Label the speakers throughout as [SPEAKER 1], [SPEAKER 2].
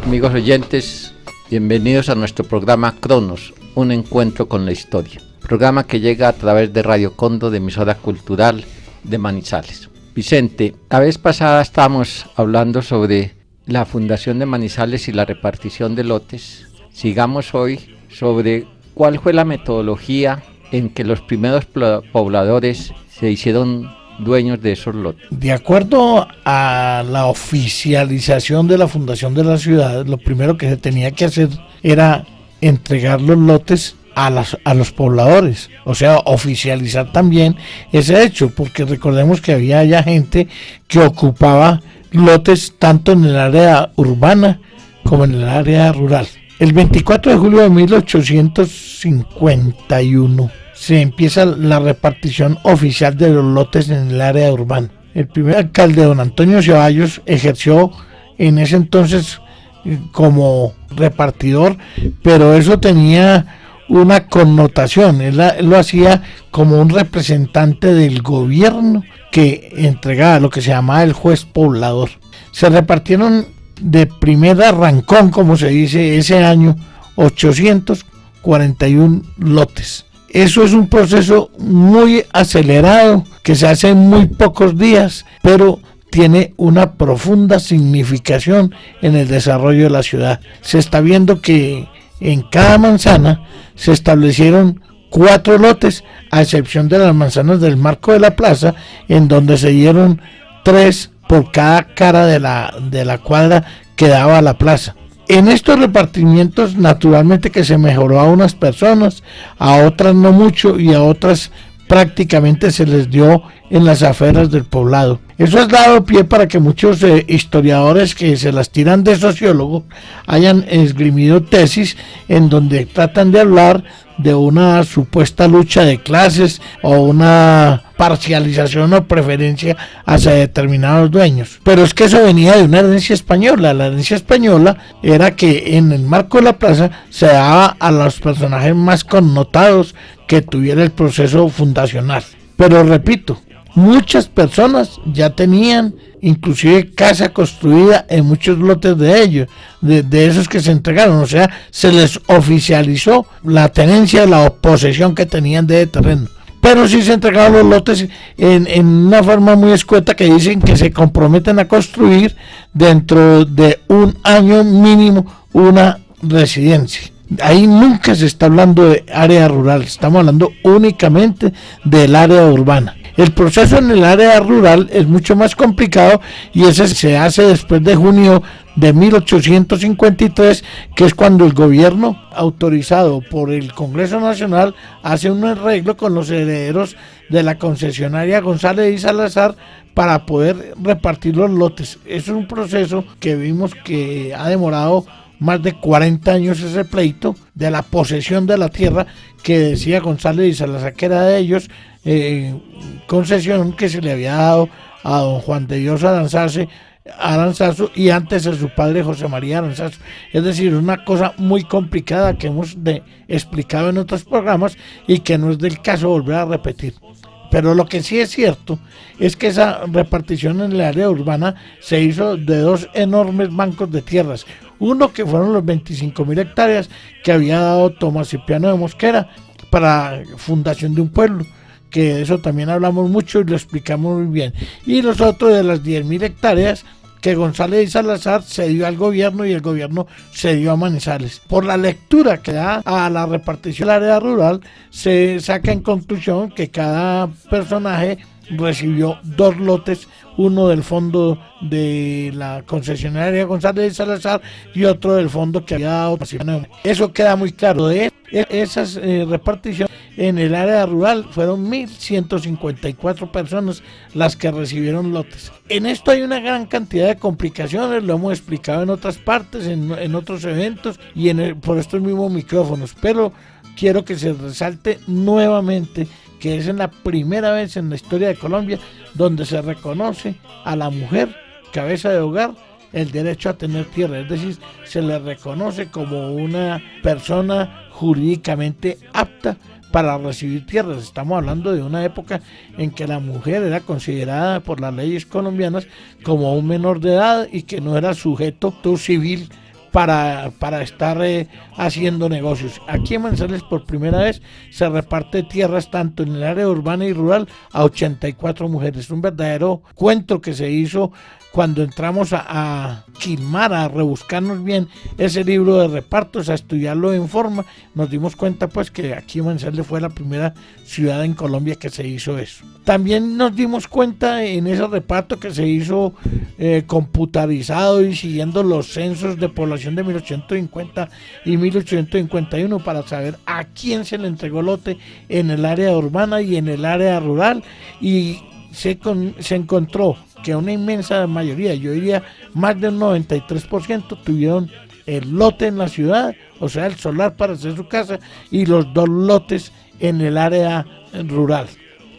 [SPEAKER 1] Amigos oyentes, bienvenidos a nuestro programa Cronos, un encuentro con la historia. Programa que llega a través de Radio Condo, de emisora cultural de Manizales. Vicente, la vez pasada estábamos hablando sobre la fundación de Manizales y la repartición de lotes. Sigamos hoy sobre cuál fue la metodología en que los primeros pobladores se hicieron dueños de esos lotes.
[SPEAKER 2] De acuerdo a la oficialización de la fundación de la ciudad, lo primero que se tenía que hacer era entregar los lotes a los pobladores, o sea, oficializar también ese hecho, porque recordemos que había ya gente que ocupaba lotes tanto en el área urbana como en el área rural. El 24 de julio de 1851 se empieza la repartición oficial de los lotes en el área urbana. El primer alcalde, don Antonio Ceballos, ejerció en ese entonces como repartidor, pero eso tenía una connotación. Él lo hacía como un representante del gobierno que entregaba lo que se llamaba el juez poblador. Se repartieron de primer arrancón, como se dice, ese año 841 lotes. Eso es un proceso muy acelerado que se hace en muy pocos días, pero tiene una profunda significación en el desarrollo de la ciudad. Se está viendo que en cada manzana se establecieron 4 lotes, a excepción de las manzanas del marco de la plaza, en donde se dieron 3 por cada cara de la cuadra que daba a la plaza. En estos repartimientos, naturalmente que se mejoró a unas personas, a otras no mucho y a otras prácticamente se les dio en las afueras del poblado. Eso ha dado pie para que muchos historiadores que se las tiran de sociólogos hayan esgrimido tesis en donde tratan de hablar de una supuesta lucha de clases o una parcialización o preferencia hacia determinados dueños. Pero es que eso venía de una herencia española. La herencia española era que en el marco de la plaza se daba a los personajes más connotados que tuviera el proceso fundacional. Pero repito, muchas personas ya tenían inclusive casa construida en muchos lotes de ellos, de esos que se entregaron, o sea, se les oficializó la tenencia, la posesión que tenían de terreno. Pero sí se entregaron los lotes en una forma muy escueta, que dicen que se comprometen a construir dentro de un año mínimo una residencia. Ahí nunca se está hablando de área rural, estamos hablando únicamente del área urbana. El proceso en el área rural es mucho más complicado y ese se hace después de junio de 1853, que es cuando el gobierno, autorizado por el Congreso Nacional, hace un arreglo con los herederos de la concesionaria González y Salazar para poder repartir los lotes. Es un proceso que vimos que ha demorado más de 40 años, ese pleito de la posesión de la tierra que decía González y Salazar que era de ellos, concesión que se le había dado a don Juan de Dios Aranzazu y antes a su padre José María Aranzazu. Es decir, una cosa muy complicada que hemos explicado en otros programas y que no es del caso volver a repetir. Pero lo que sí es cierto es que esa repartición en el área urbana se hizo de 2 enormes bancos de tierras. Uno que fueron los 25.000 hectáreas que había dado Tomás Cipriano de Mosquera para fundación de un pueblo, que de eso también hablamos mucho y lo explicamos muy bien. Y los otros de las 10.000 hectáreas que González y Salazar se dio al gobierno y el gobierno se dio a Manizales. Por la lectura que da a la repartición del área rural, se saca en conclusión que cada personaje recibió 2 lotes, uno del fondo de la concesionaria González y Salazar y otro del fondo que había dado. Eso queda muy claro. De esas reparticiones en el área rural fueron 1.154 personas las que recibieron lotes. En esto hay una gran cantidad de complicaciones, lo hemos explicado en otras partes, en otros eventos y por estos mismos micrófonos, pero quiero que se resalte nuevamente que es en la primera vez en la historia de Colombia donde se reconoce a la mujer cabeza de hogar el derecho a tener tierra, es decir, se le reconoce como una persona jurídicamente apta para recibir tierras. Estamos hablando de una época en que la mujer era considerada por las leyes colombianas como un menor de edad y que no era sujeto civil para estar haciendo negocios. Aquí en Manizales por primera vez se reparte tierras tanto en el área urbana y rural a 84 mujeres. Un verdadero cuento que se hizo cuando entramos a quilmar, a rebuscarnos bien ese libro de repartos, a estudiarlo en forma. Nos dimos cuenta pues que aquí Manizales fue la primera ciudad en Colombia que se hizo eso. También nos dimos cuenta en ese reparto que se hizo computarizado y siguiendo los censos de población de 1850 y 1851 para saber a quién se le entregó lote en el área urbana y en el área rural, y se encontró que una inmensa mayoría, yo diría más de un 93%, tuvieron el lote en la ciudad, o sea, el solar para hacer su casa, y los 2 lotes en el área rural.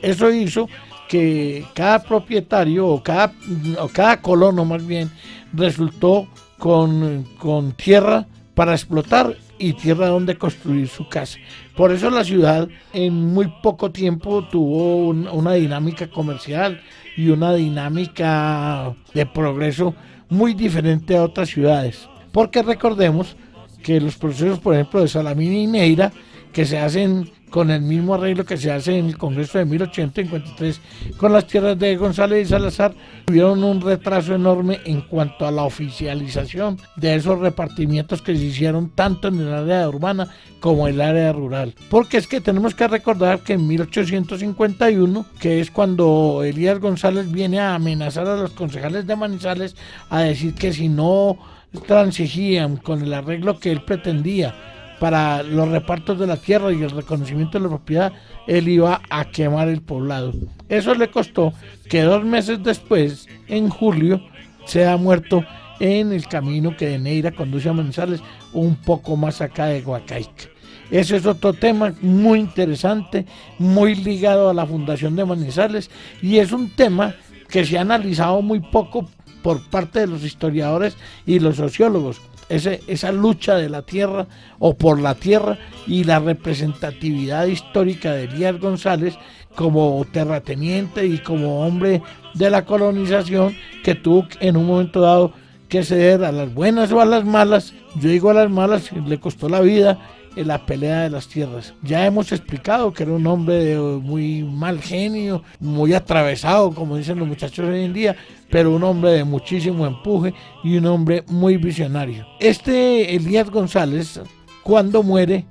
[SPEAKER 2] Eso hizo que cada propietario o cada colono más bien resultó con tierra para explotar y tierra donde construir su casa. Por eso la ciudad en muy poco tiempo tuvo una dinámica comercial y una dinámica de progreso muy diferente a otras ciudades. Porque recordemos que los procesos, por ejemplo, de Salamina y Neira, que se hacen con el mismo arreglo que se hace en el Congreso de 1853 con las tierras de González y Salazar, tuvieron un retraso enorme en cuanto a la oficialización de esos repartimientos que se hicieron tanto en el área urbana como en el área rural. Porque es que tenemos que recordar que en 1851, que es cuando Elías González viene a amenazar a los concejales de Manizales, a decir que si no transigían con el arreglo que él pretendía para los repartos de la tierra y el reconocimiento de la propiedad, él iba a quemar el poblado. Eso le costó que 2 meses después, en julio, sea muerto en el camino que de Neira conduce a Manizales, un poco más acá de Huacaica. Ese es otro tema muy interesante, muy ligado a la fundación de Manizales, y es un tema que se ha analizado muy poco por parte de los historiadores y los sociólogos. Esa lucha de la tierra o por la tierra y la representatividad histórica de Elías González como terrateniente y como hombre de la colonización, que tuvo en un momento dado que ceder a las buenas o a las malas. Yo digo a las malas, le costó la vida en la pelea de las tierras. Ya hemos explicado que era un hombre de muy mal genio, muy atravesado, como dicen los muchachos hoy en día, pero un hombre de muchísimo empuje y un hombre muy visionario. Elías González, cuando muere,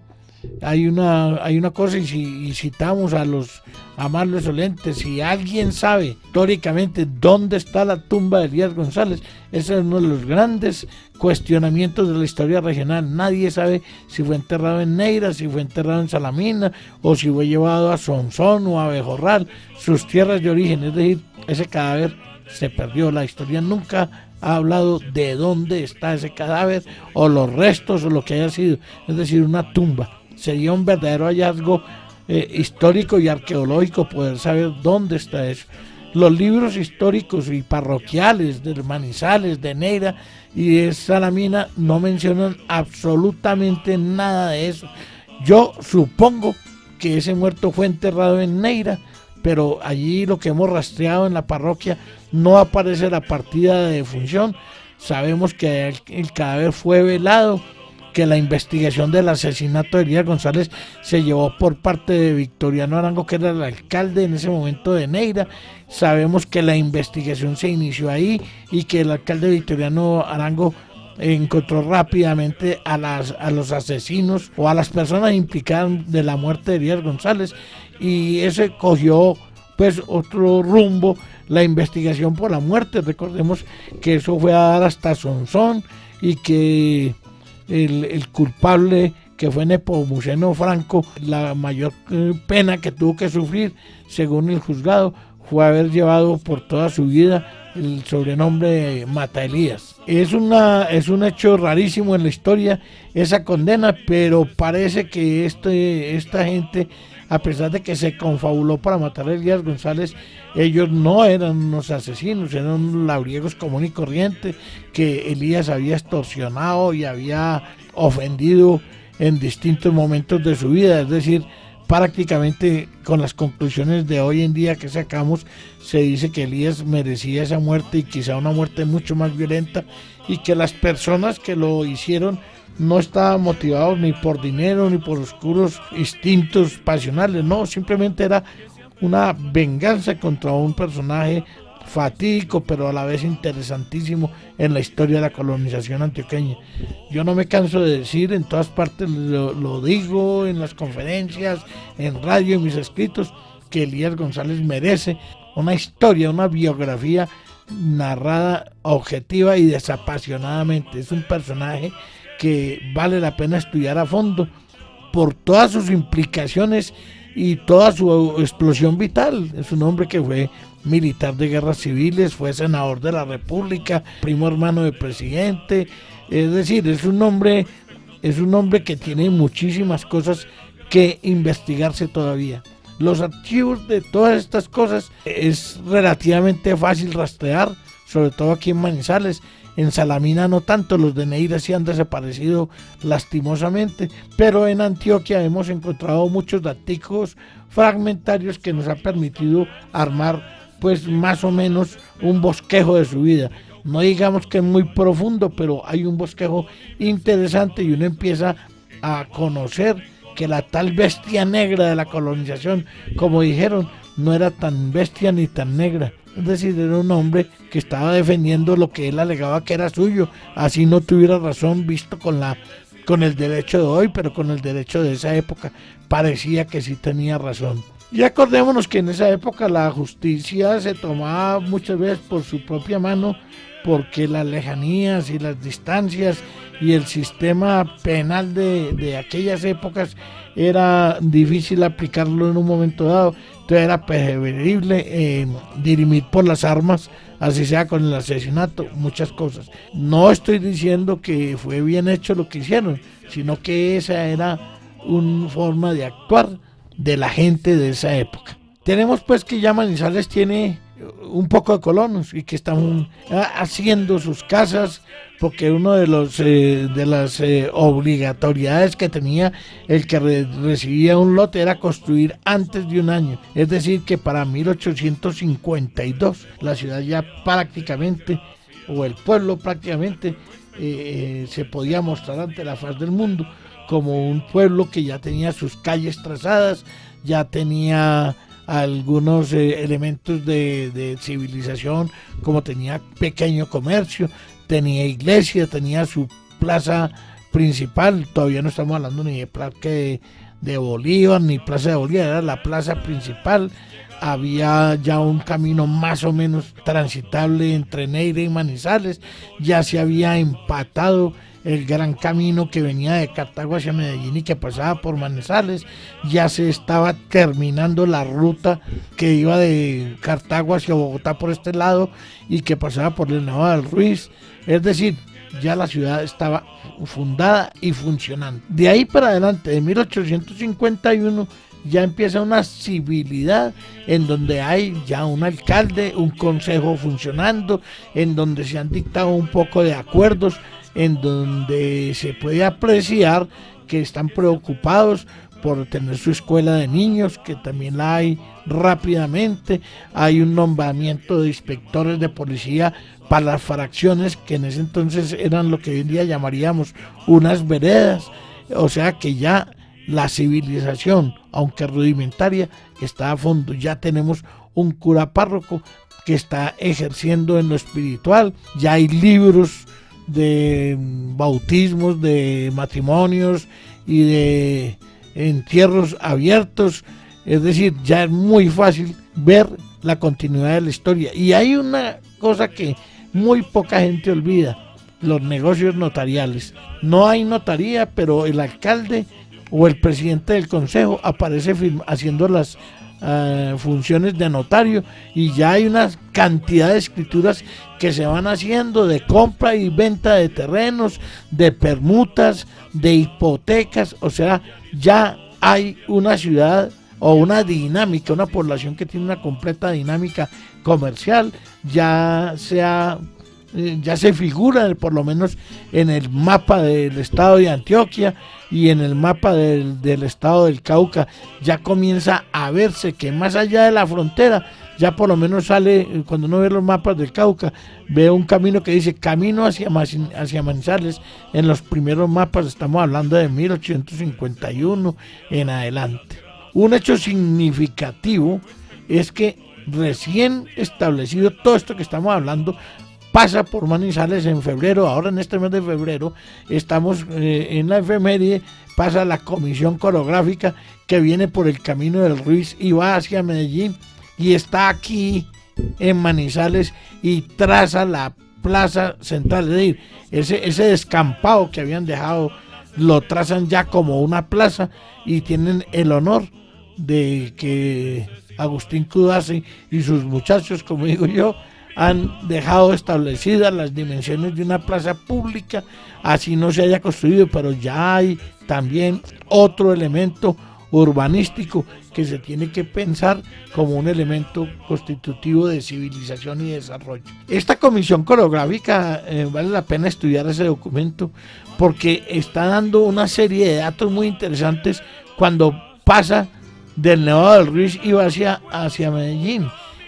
[SPEAKER 2] hay una cosa, y si citamos a los amables solentes, si alguien sabe históricamente dónde está la tumba de Elías González, ese es uno de los grandes cuestionamientos de la historia regional. Nadie sabe si fue enterrado en Neira, si fue enterrado en Salamina, o si fue llevado a Sonsón o a Bejorral, sus tierras de origen. Es decir, ese cadáver se perdió. La historia nunca ha hablado de dónde está ese cadáver, o los restos, o lo que haya sido, es decir, una tumba. Sería un verdadero hallazgo histórico y arqueológico poder saber dónde está eso. Los libros históricos y parroquiales de Manizales, de Neira y de Salamina no mencionan absolutamente nada de eso. Yo supongo que ese muerto fue enterrado en Neira, pero allí lo que hemos rastreado en la parroquia no aparece la partida de defunción. Sabemos que el cadáver fue velado, que la investigación del asesinato de Elías González se llevó por parte de Victoriano Arango, que era el alcalde en ese momento de Neira. Sabemos que la investigación se inició ahí y que el alcalde Victoriano Arango encontró rápidamente a los asesinos o a las personas implicadas de la muerte de Elías González, y ese cogió pues otro rumbo, la investigación por la muerte. Recordemos que eso fue a dar hasta Sonsón, y que el culpable, que fue Nepomuceno Franco, la mayor pena que tuvo que sufrir, según el juzgado, fue haber llevado por toda su vida el sobrenombre de Mata Elías. Es un hecho rarísimo en la historia esa condena, pero parece que esta gente, a pesar de que se confabuló para matar a Elías González, ellos no eran unos asesinos, eran unos labriegos comunes y corrientes que Elías había extorsionado y había ofendido en distintos momentos de su vida. Es decir, prácticamente con las conclusiones de hoy en día que sacamos, se dice que Elías merecía esa muerte y quizá una muerte mucho más violenta, y que las personas que lo hicieron no estaban motivados ni por dinero ni por oscuros instintos pasionales, no, simplemente era una venganza contra un personaje fatídico pero a la vez interesantísimo en la historia de la colonización antioqueña. Yo no me canso de decir, en todas partes lo digo, en las conferencias, en radio, en mis escritos, que Elías González merece una historia, una biografía narrada objetiva y desapasionadamente. Es un personaje que vale la pena estudiar a fondo por todas sus implicaciones y toda su explosión vital. Es un hombre que fue militar de guerras civiles, fue senador de la República, primo hermano del presidente, es decir, es un hombre que tiene muchísimas cosas que investigarse todavía. Los archivos de todas estas cosas es relativamente fácil rastrear, sobre todo aquí en Manizales. En Salamina no tanto, los de Neira sí han desaparecido lastimosamente, pero en Antioquia hemos encontrado muchos datos fragmentarios que nos han permitido armar pues más o menos un bosquejo de su vida. No digamos que es muy profundo, pero hay un bosquejo interesante y uno empieza a conocer que la tal bestia negra de la colonización, como dijeron, no era tan bestia ni tan negra. Es decir, era un hombre que estaba defendiendo lo que él alegaba que era suyo, así no tuviera razón visto con el derecho de hoy, pero con el derecho de esa época parecía que sí tenía razón. Y acordémonos que en esa época la justicia se tomaba muchas veces por su propia mano, porque las lejanías y las distancias y el sistema penal de aquellas épocas era difícil aplicarlo en un momento dado. Entonces era preferible dirimir por las armas, así sea con el asesinato, muchas cosas. No estoy diciendo que fue bien hecho lo que hicieron, sino que esa era una forma de actuar de la gente de esa época. Tenemos pues que ya Manizales tiene un poco de colonos y que están haciendo sus casas, porque uno de las obligatoriedades que tenía el que recibía un lote era construir antes de un año. Es decir, que para 1852 la ciudad ya prácticamente, o el pueblo prácticamente, se podía mostrar ante la faz del mundo como un pueblo que ya tenía sus calles trazadas, ya tenía algunos elementos de civilización, como tenía pequeño comercio, tenía iglesia, tenía su plaza principal. Todavía no estamos hablando ni de Parque de Bolívar ni Plaza de Bolívar, era la plaza principal. Había ya un camino más o menos transitable entre Neira y Manizales, ya se había empatado el gran camino que venía de Cartago hacia Medellín y que pasaba por Manizales, ya se estaba terminando la ruta que iba de Cartago hacia Bogotá por este lado y que pasaba por el Nevado del Ruiz. Es decir, ya la ciudad estaba fundada y funcionando. De ahí para adelante, de 1851, ya empieza una civilidad en donde hay ya un alcalde, un consejo funcionando, en donde se han dictado un poco de acuerdos, en donde se puede apreciar que están preocupados por tener su escuela de niños, que también la hay rápidamente. Hay un nombramiento de inspectores de policía para las fracciones, que en ese entonces eran lo que hoy en día llamaríamos unas veredas. O sea que ya la civilización, aunque rudimentaria, está a fondo. Ya tenemos un cura párroco que está ejerciendo en lo espiritual, ya hay libros de bautismos, de matrimonios y de entierros abiertos. Es decir, ya es muy fácil ver la continuidad de la historia. Y hay una cosa que muy poca gente olvida: los negocios notariales. No hay notaría, pero el alcalde o el presidente del consejo aparece haciendo las funciones de notario, y ya hay una cantidad de escrituras que se van haciendo de compra y venta de terrenos, de permutas, de hipotecas. O sea, ya hay una ciudad o una dinámica, una población que tiene una completa dinámica comercial. Ya se ha ya se figura por lo menos en el mapa del estado de Antioquia y en el mapa del estado del Cauca. Ya comienza a verse que más allá de la frontera, ya por lo menos sale, cuando uno ve los mapas del Cauca, ve un camino que dice camino hacia Manizales. En los primeros mapas estamos hablando de 1851 en adelante. Un hecho significativo es que recién establecido todo esto que estamos hablando pasa por Manizales en febrero. Ahora en este mes de febrero estamos en la efeméride, pasa la comisión coreográfica que viene por el camino del Ruiz y va hacia Medellín y está aquí en Manizales y traza la plaza central, es decir, ese descampado que habían dejado lo trazan ya como una plaza y tienen el honor de que Agustín Cudasi y sus muchachos, como digo yo, han dejado establecidas las dimensiones de una plaza pública, así no se haya construido, pero ya hay también otro elemento urbanístico que se tiene que pensar como un elemento constitutivo de civilización y desarrollo. Esta comisión coreográfica, vale la pena estudiar ese documento porque está dando una serie de datos muy interesantes cuando pasa del Nevado del Ruiz y va hacia Medellín.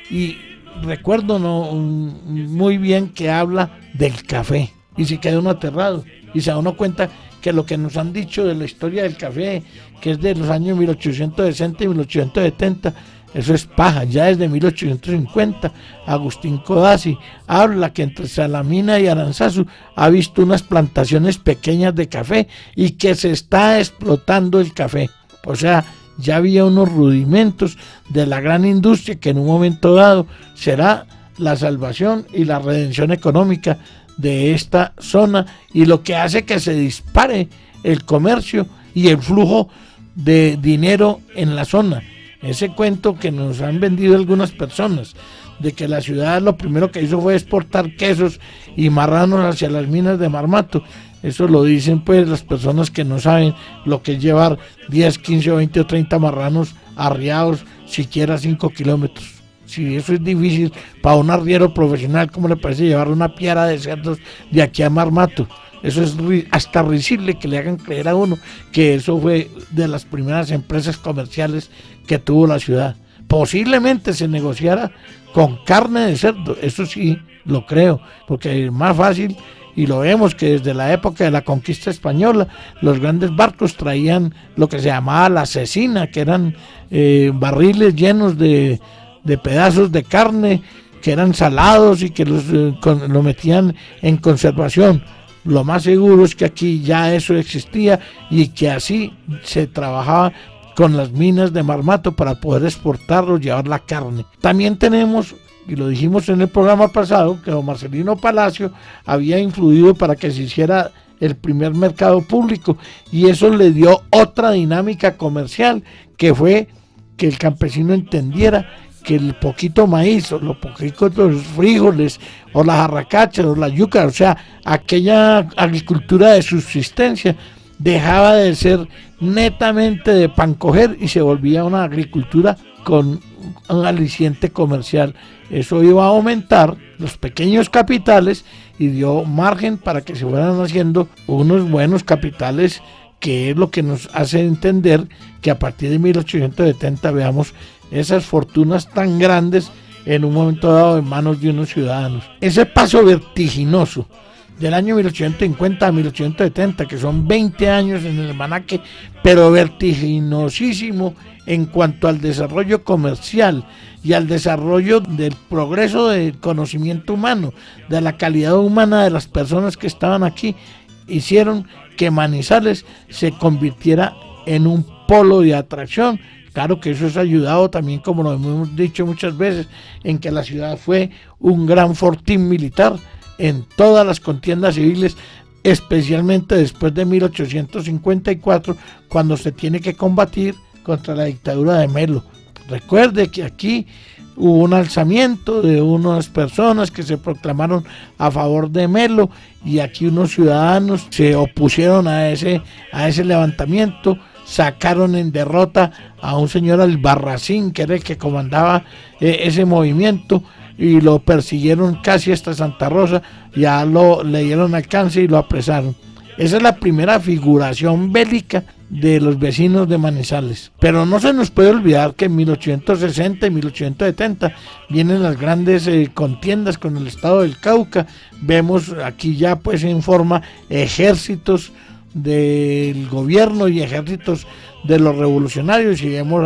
[SPEAKER 2] Y recuerdo muy bien que habla del café y se queda uno aterrado y se da uno cuenta que lo que nos han dicho de la historia del café, que es de los años 1860 y 1870, eso es paja. Ya desde 1850 Agustín Codazzi habla que entre Salamina y Aranzazu ha visto unas plantaciones pequeñas de café y que se está explotando el café. O sea, ya había unos rudimentos de la gran industria que en un momento dado será la salvación y la redención económica de esta zona y lo que hace que se dispare el comercio y el flujo de dinero en la zona. Ese cuento que nos han vendido algunas personas de que la ciudad lo primero que hizo fue exportar quesos y marranos hacia las minas de Marmato. Eso lo dicen pues las personas que no saben lo que es llevar 10, 15, 20 o 30 marranos arriados siquiera 5 kilómetros. Si eso es difícil para un arriero profesional, ¿cómo le parece llevar una piara de cerdos de aquí a Marmato? Eso es hasta risible que le hagan creer a uno que eso fue de las primeras empresas comerciales que tuvo la ciudad. Posiblemente se negociara con carne de cerdo, eso sí lo creo, porque es más fácil. Y lo vemos que desde la época de la conquista española, los grandes barcos traían lo que se llamaba la cecina, que eran barriles llenos de pedazos de carne que eran salados y que lo metían en conservación. Lo más seguro es que aquí ya eso existía y que así se trabajaba con las minas de Marmato para poder exportarlo, llevar la carne. También tenemos, y lo dijimos en el programa pasado, que don Marcelino Palacio había influido para que se hiciera el primer mercado público y eso le dio otra dinámica comercial, que fue que el campesino entendiera que el poquito maíz o los poquitos los frijoles o las arracachas o la yuca, o sea, aquella agricultura de subsistencia dejaba de ser netamente de pan coger y se volvía una agricultura con un aliciente comercial. Eso iba a aumentar los pequeños capitales y dio margen para que se fueran haciendo unos buenos capitales, que es lo que nos hace entender que a partir de 1870 veamos esas fortunas tan grandes en un momento dado en manos de unos ciudadanos. Ese paso vertiginoso del año 1850 a 1870, que son 20 años en el almanaque, pero vertiginosísimo en cuanto al desarrollo comercial y al desarrollo del progreso del conocimiento humano, de la calidad humana de las personas que estaban aquí, hicieron que Manizales se convirtiera en un polo de atracción. Claro que eso es ayudado también, como lo hemos dicho muchas veces, en que la ciudad fue un gran fortín militar en todas las contiendas civiles, especialmente después de 1854, cuando se tiene que combatir contra la dictadura de Melo. Recuerde que aquí hubo un alzamiento de unas personas que se proclamaron a favor de Melo y aquí unos ciudadanos se opusieron a ese levantamiento, sacaron en derrota a un señor Albarracín, que era el que comandaba ese movimiento. y lo persiguieron casi hasta Santa Rosa, ya le dieron alcance y lo apresaron. Esa es la primera figuración bélica de los vecinos de Manizales. Pero no se nos puede olvidar que en 1860 y 1870 vienen las grandes contiendas con el estado del Cauca. Vemos aquí ya pues en forma ejércitos del gobierno y ejércitos de los revolucionarios, y vemos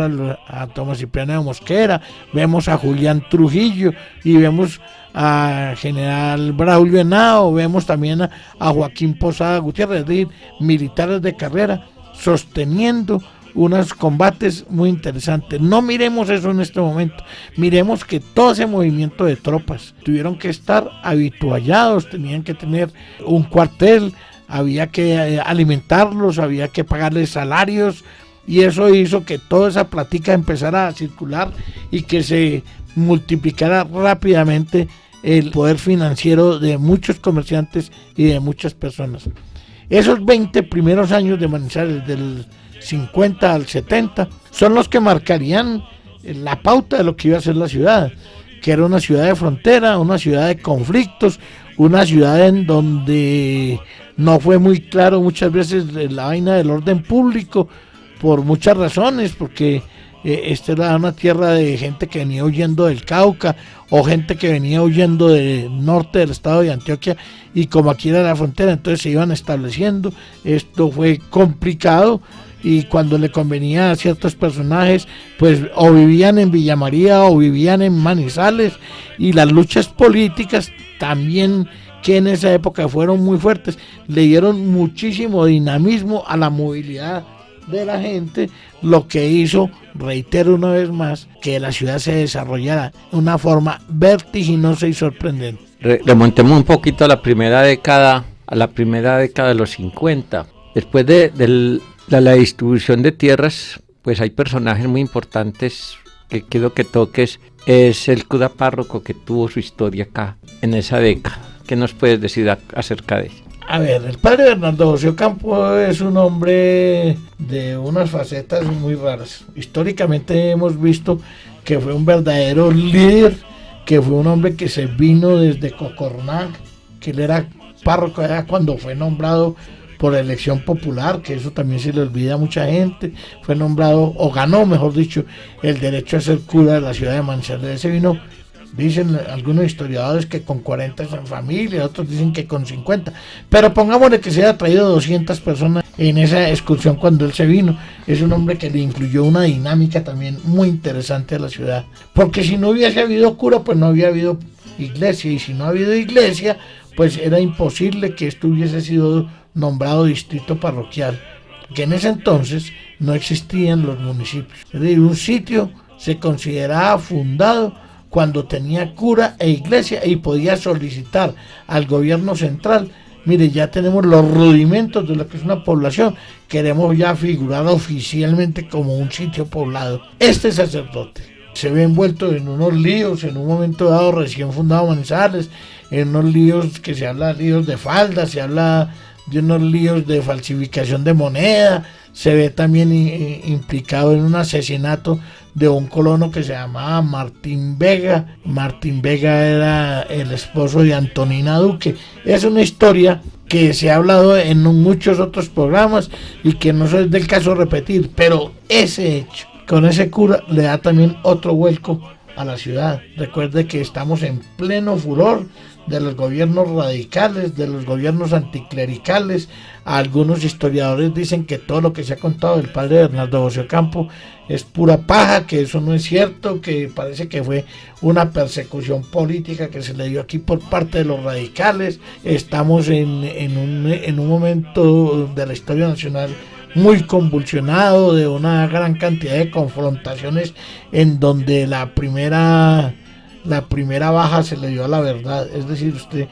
[SPEAKER 2] a Tomás Cipriano de Mosquera, vemos a Julián Trujillo y vemos a General Braulio Henao, vemos también a Joaquín Posada Gutiérrez, es decir, militares de carrera sosteniendo unos combates muy interesantes. No miremos eso en este momento, miremos que todo ese movimiento de tropas tuvieron que estar habituallados, tenían que tener un cuartel, había que alimentarlos, había que pagarles salarios, y eso hizo que toda esa plática empezara a circular y que se multiplicara rápidamente el poder financiero de muchos comerciantes y de muchas personas. Esos 20 primeros años de Manizales, del 50 al 70, son los que marcarían la pauta de lo que iba a ser la ciudad, que era una ciudad de frontera, una ciudad de conflictos, una ciudad en donde no fue muy claro muchas veces la vaina del orden público, por muchas razones, porque esta era una tierra de gente que venía huyendo del Cauca o gente que venía huyendo del norte del estado de Antioquia, y como aquí era la frontera, entonces se iban estableciendo. Esto fue complicado, y cuando le convenía a ciertos personajes, pues o vivían en Villa María o vivían en Manizales, y las luchas políticas también, que en esa época fueron muy fuertes, le dieron muchísimo dinamismo a la movilidad de la gente, lo que hizo, reitero una vez más, que la ciudad se desarrollara de una forma vertiginosa y sorprendente.
[SPEAKER 1] Remontemos un poquito a la primera década de los 50. Después de la distribución de tierras, pues hay personajes muy importantes que quiero que toques. Es el cura párroco que tuvo su historia acá en esa década. ¿Qué nos puedes decir acerca de eso?
[SPEAKER 2] A ver, el padre Bernardo José Ocampo es un hombre de unas facetas muy raras. Históricamente hemos visto que fue un verdadero líder, que fue un hombre que se vino desde Cocornac, que él era párroco allá cuando fue nombrado por elección popular, que eso también se le olvida a mucha gente. Fue nombrado, o ganó mejor dicho, el derecho a ser cura de la ciudad de Manizales. Se vino, dicen algunos historiadores, que con 40 en familia, otros dicen que con 50, pero pongámosle que se haya traído 200 personas en esa excursión cuando él se vino. Es un hombre que le incluyó una dinámica también muy interesante a la ciudad, porque si no hubiese habido cura, pues no había habido iglesia, y si no ha habido iglesia, pues era imposible que esto hubiese sido nombrado distrito parroquial, que en ese entonces no existían los municipios. Es decir, un sitio se consideraba fundado cuando tenía cura e iglesia y podía solicitar al gobierno central: mire, ya tenemos los rudimentos de lo que es una población, queremos ya figurar oficialmente como un sitio poblado. Este sacerdote se ve envuelto en unos líos, en un momento dado, recién fundado Manizales, en unos líos que se habla de líos de falda, se habla de unos líos de falsificación de moneda, se ve también implicado en un asesinato de un colono que se llamaba Martín Vega. Martín Vega era el esposo de Antonina Duque. Es una historia que se ha hablado en muchos otros programas y que no es del caso repetir, pero ese hecho con ese cura le da también otro vuelco a la ciudad. Recuerde que estamos en pleno furor de los gobiernos radicales, de los gobiernos anticlericales. Algunos historiadores dicen que todo lo que se ha contado del padre Bernardo José Ocampo es pura paja, que eso no es cierto, que parece que fue una persecución política que se le dio aquí por parte de los radicales. Estamos en un momento de la historia nacional muy convulsionado, de una gran cantidad de confrontaciones, en donde la primera baja se le dio a la verdad. Es decir, usted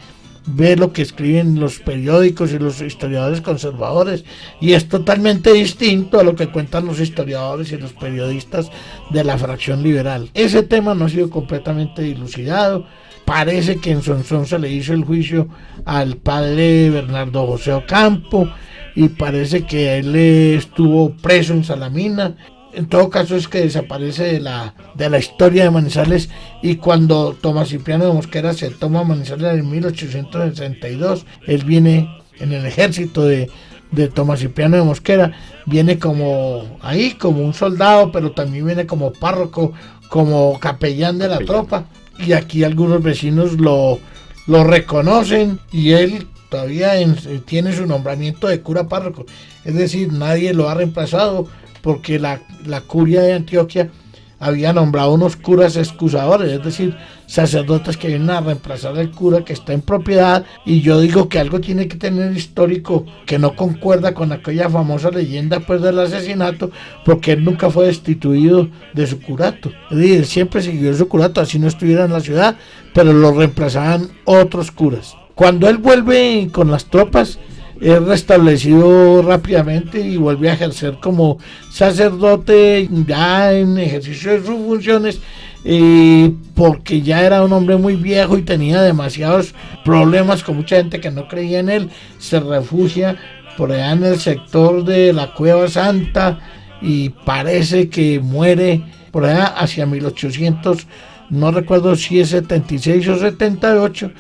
[SPEAKER 2] ve lo que escriben los periódicos y los historiadores conservadores, y es totalmente distinto a lo que cuentan los historiadores y los periodistas de la fracción liberal. Ese tema no ha sido completamente dilucidado. Parece que en Sonsón se le hizo el juicio al padre Bernardo José Ocampo, y parece que él estuvo preso en Salamina. en todo caso es que desaparece de la historia de Manizales, y cuando Tomás Cipriano de Mosquera se toma Manizales en 1862, él viene en el ejército de Tomás Cipriano de Mosquera, viene como un soldado, pero también viene como párroco, como capellán de la tropa, y aquí algunos vecinos lo reconocen, y él todavía tiene su nombramiento de cura párroco, es decir, nadie lo ha reemplazado, porque la curia de Antioquia había nombrado unos curas excusadores, es decir, sacerdotes que vienen a reemplazar al cura que está en propiedad, y yo digo que algo tiene que tener histórico que no concuerda con aquella famosa leyenda pues del asesinato, porque él nunca fue destituido de su curato, es decir, él siempre siguió su curato, así no estuviera en la ciudad, pero lo reemplazaban otros curas. Cuando él vuelve con las tropas, es restablecido rápidamente y vuelve a ejercer como sacerdote ya en ejercicio de sus funciones, porque ya era un hombre muy viejo y tenía demasiados problemas con mucha gente que no creía en él. Se refugia por allá en el sector de la Cueva Santa y parece que muere por allá hacia 1800, no recuerdo si es 76 o 78,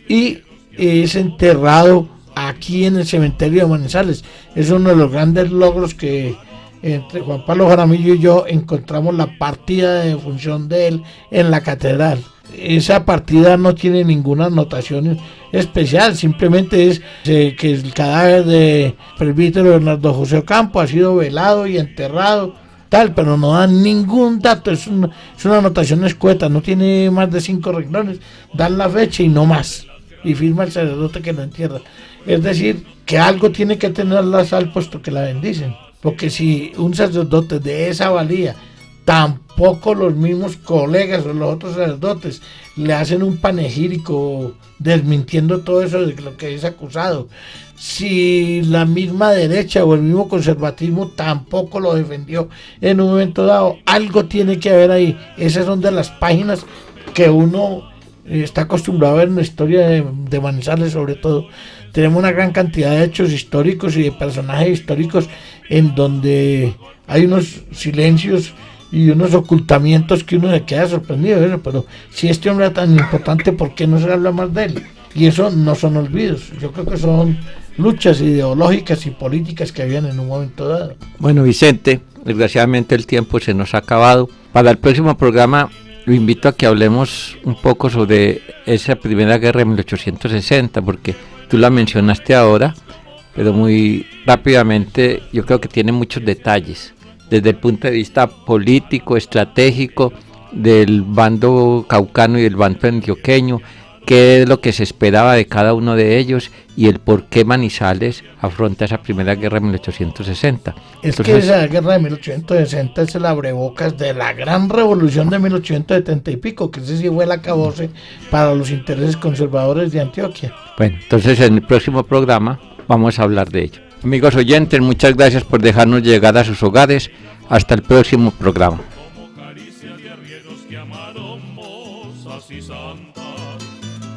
[SPEAKER 2] y es enterrado aquí en el cementerio de Manizales. Es uno de los grandes logros que entre Juan Pablo Jaramillo y yo encontramos la partida de defunción de él en la catedral. Esa partida no tiene ninguna anotación especial, simplemente es que el cadáver de presbítero Bernardo José Ocampo ha sido velado y enterrado, tal, pero no dan ningún dato, es una anotación escueta, no tiene más de 5 renglones, dan la fecha y no más, y firma el sacerdote que lo entierra. Es decir, que algo tiene que tener la sal puesto que la bendicen, porque si un sacerdote de esa valía, tampoco los mismos colegas o los otros sacerdotes le hacen un panegírico desmintiendo todo eso de lo que es acusado, si la misma derecha o el mismo conservatismo tampoco lo defendió en un momento dado, algo tiene que haber ahí. Esas son de las páginas que uno está acostumbrado a ver en la historia de Manizales. Sobre todo tenemos una gran cantidad de hechos históricos y de personajes históricos en donde hay unos silencios y unos ocultamientos que uno se queda sorprendido de eso. Pero si este hombre era tan importante, ¿por qué no se habla más de él? Y eso no son olvidos, yo creo que son luchas ideológicas y políticas que habían en un momento dado.
[SPEAKER 1] Bueno, Vicente, desgraciadamente el tiempo se nos ha acabado. Para el próximo programa lo invito a que hablemos un poco sobre esa primera guerra de 1860, porque tú la mencionaste ahora, pero muy rápidamente. Yo creo que tiene muchos detalles, desde el punto de vista político, estratégico, del bando caucano y del bando antioqueño, qué es lo que se esperaba de cada uno de ellos y el por qué Manizales afronta esa primera guerra de 1860.
[SPEAKER 2] Entonces, que esa guerra de 1860 es el abrebocas de la gran revolución de 1870 y pico, que ese sí fue el acabose para los intereses conservadores de Antioquia.
[SPEAKER 1] Bueno, entonces en el próximo programa vamos a hablar de ello. Amigos oyentes, muchas gracias por dejarnos llegar a sus hogares. Hasta el próximo programa.
[SPEAKER 3] Como caricias de arrieros que amaron mozas y santas,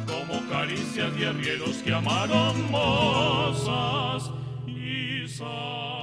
[SPEAKER 3] como caricias de arrieros que amaron mozas y santas.